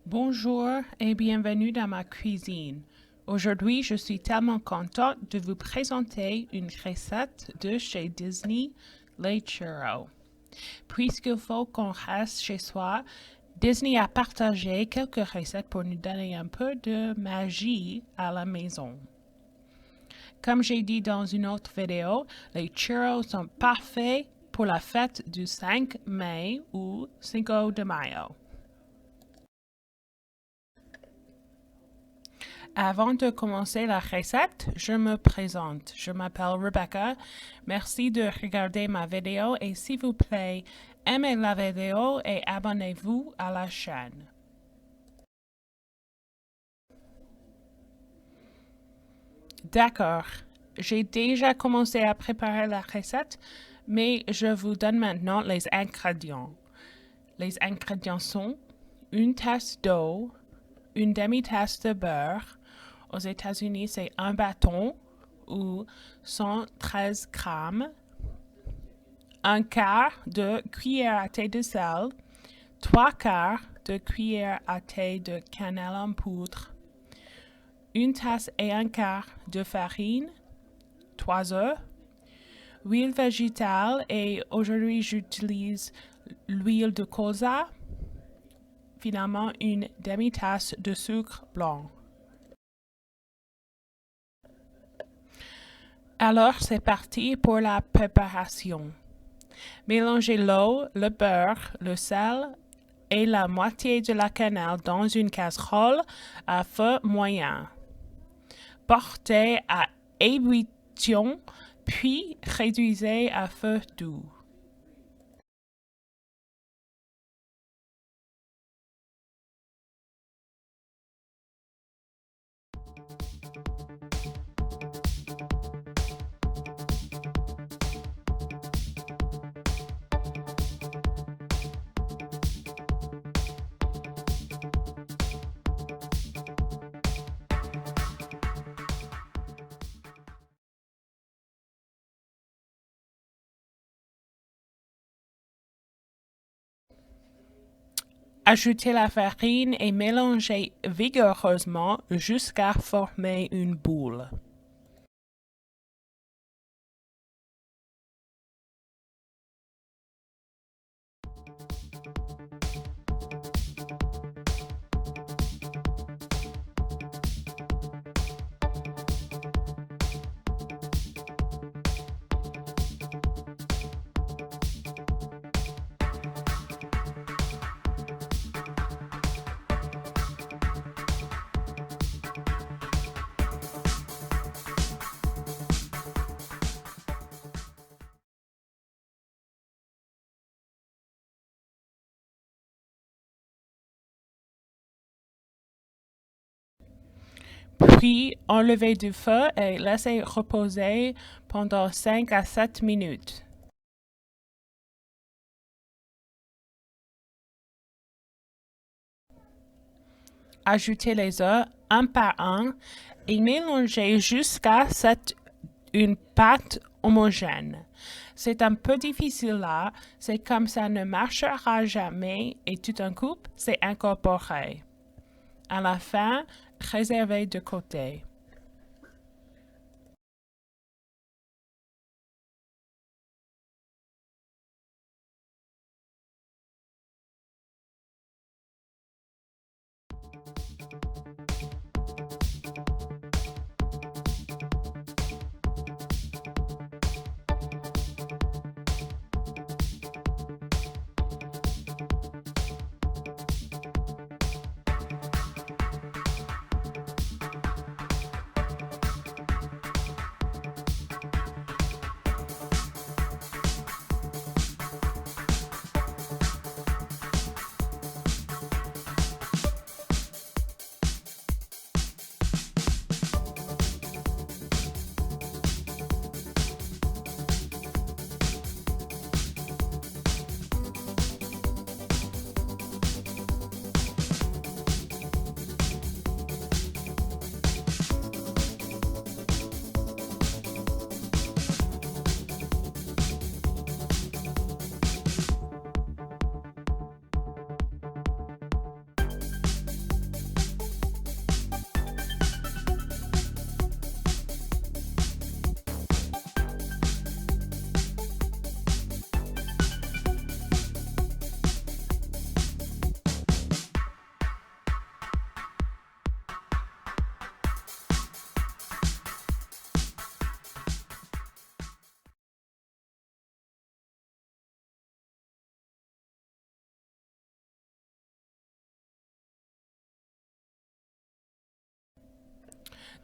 Bonjour et bienvenue dans ma cuisine. Aujourd'hui, je suis tellement contente de vous présenter une recette de chez Disney, les churros. Puisqu'il faut qu'on reste chez soi, Disney a partagé quelques recettes pour nous donner un peu de magie à la maison. Comme j'ai dit dans une autre vidéo, les churros sont parfaits pour la fête du 5 mai ou 5 de mayo. Avant de commencer la recette, je me présente. Je m'appelle Rebecca. Merci de regarder ma vidéo et s'il vous plaît, aimez la vidéo et abonnez-vous à la chaîne. D'accord, j'ai déjà commencé à préparer la recette, mais je vous donne maintenant les ingrédients. Les ingrédients sont une tasse d'eau, une demi-tasse de beurre. Aux États-Unis, c'est un bâton ou 113 grammes, un quart de cuillère à thé de sel, 3/4 de cuillère à thé de cannelle en poudre, une tasse et un quart de farine, 3 œufs, huile végétale et aujourd'hui j'utilise l'huile de colza, finalement une demi-tasse de sucre blanc. Alors, c'est parti pour la préparation. Mélangez l'eau, le beurre, le sel et la moitié de la cannelle dans une casserole à feu moyen. Portez à ébullition, puis réduisez à feu doux. Ajoutez la farine et mélangez vigoureusement jusqu'à former une boule. Puis, enlevez du feu et laissez reposer pendant 5 à 7 minutes. Ajoutez les œufs un par un et mélangez jusqu'à ce une pâte homogène. C'est un peu difficile là, c'est comme ça ne marchera jamais et tout d'un coup, c'est incorporé. À la fin, réservez de côté.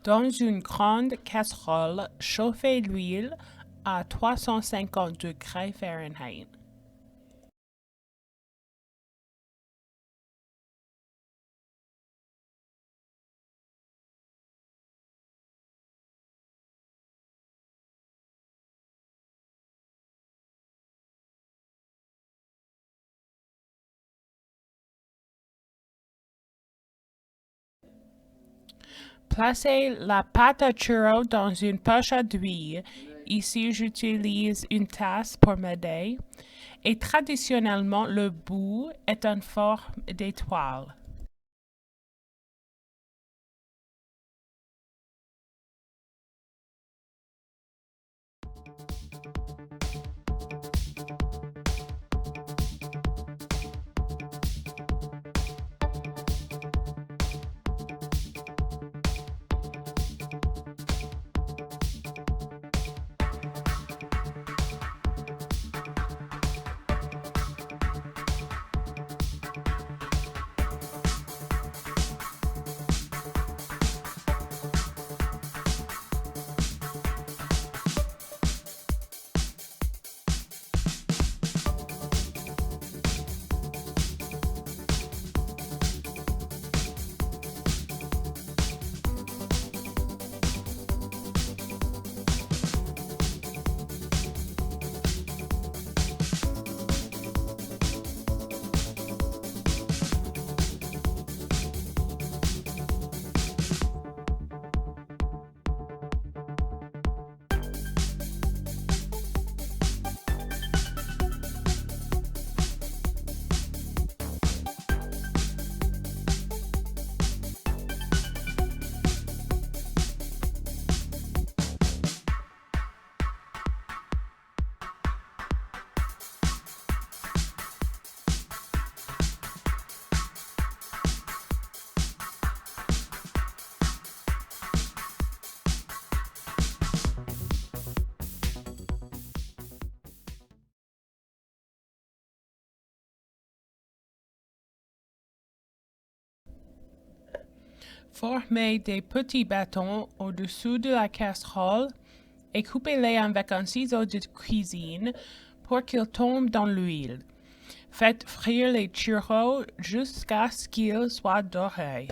Dans une grande casserole, chauffez l'huile à 350 degrés Fahrenheit. Placez la pâte à churros dans une poche à douille. Ici, j'utilise une tasse pour m'aider. Et traditionnellement, le bout est en forme d'étoile. Formez des petits bâtons au-dessous de la casserole et coupez-les avec un ciseau de cuisine pour qu'ils tombent dans l'huile. Faites frire les churros jusqu'à ce qu'ils soient dorés.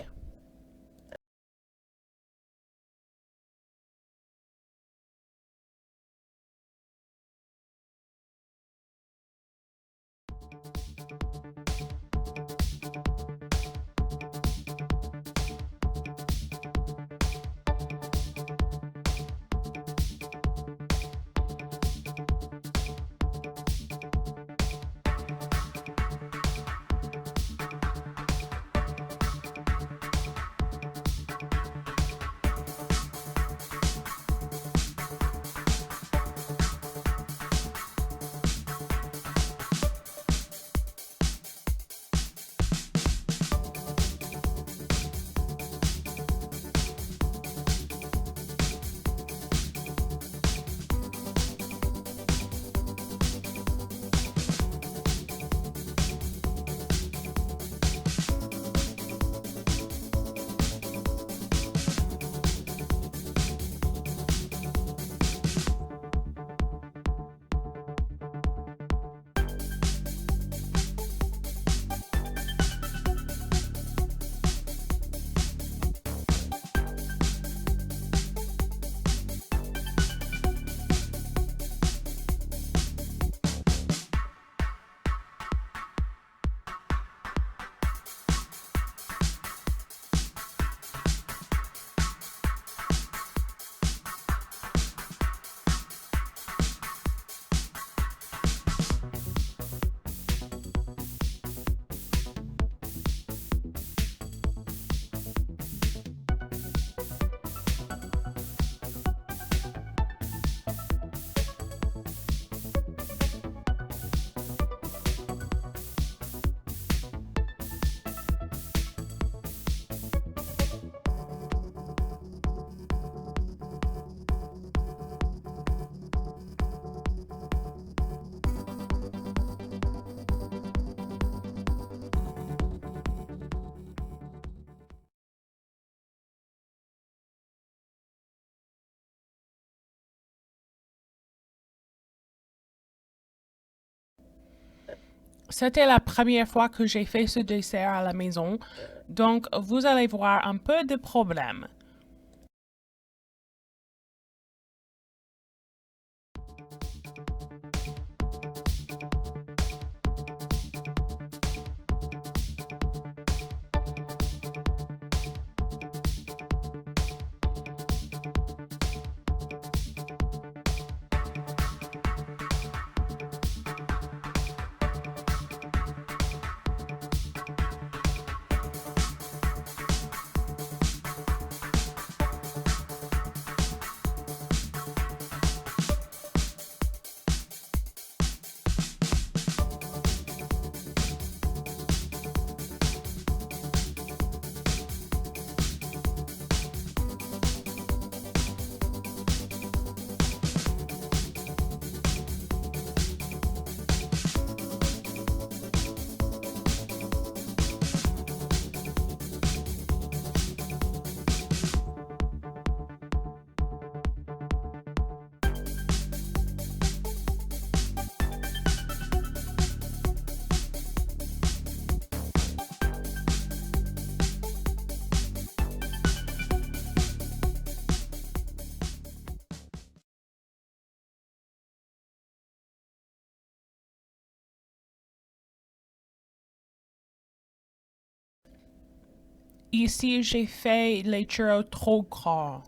C'était la première fois que j'ai fait ce dessert à la maison, donc vous allez voir un peu de problème. Ici, j'ai fait les churros trop grands.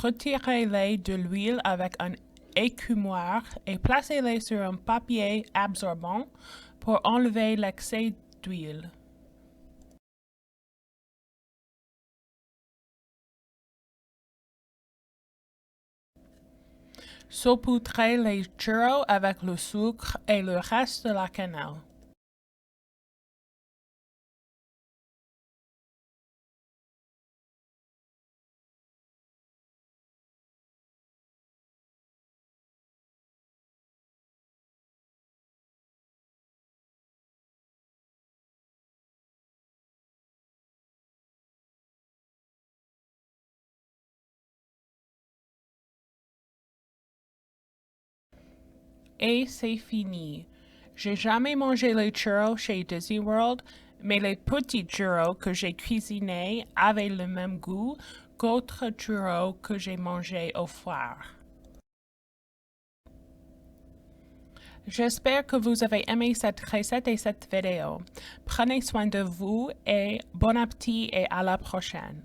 Retirez-les de l'huile avec un écumoire et placez-les sur un papier absorbant pour enlever l'excès d'huile. Saupoudrez les churros avec le sucre et le reste de la cannelle. Et c'est fini. J'ai jamais mangé les churros chez Disney World, mais les petits churros que j'ai cuisinés avaient le même goût autres churros que j'ai mangés au foire. J'espère que vous avez aimé cette recette et cette vidéo. Prenez soin de vous et bon appétit et à la prochaine.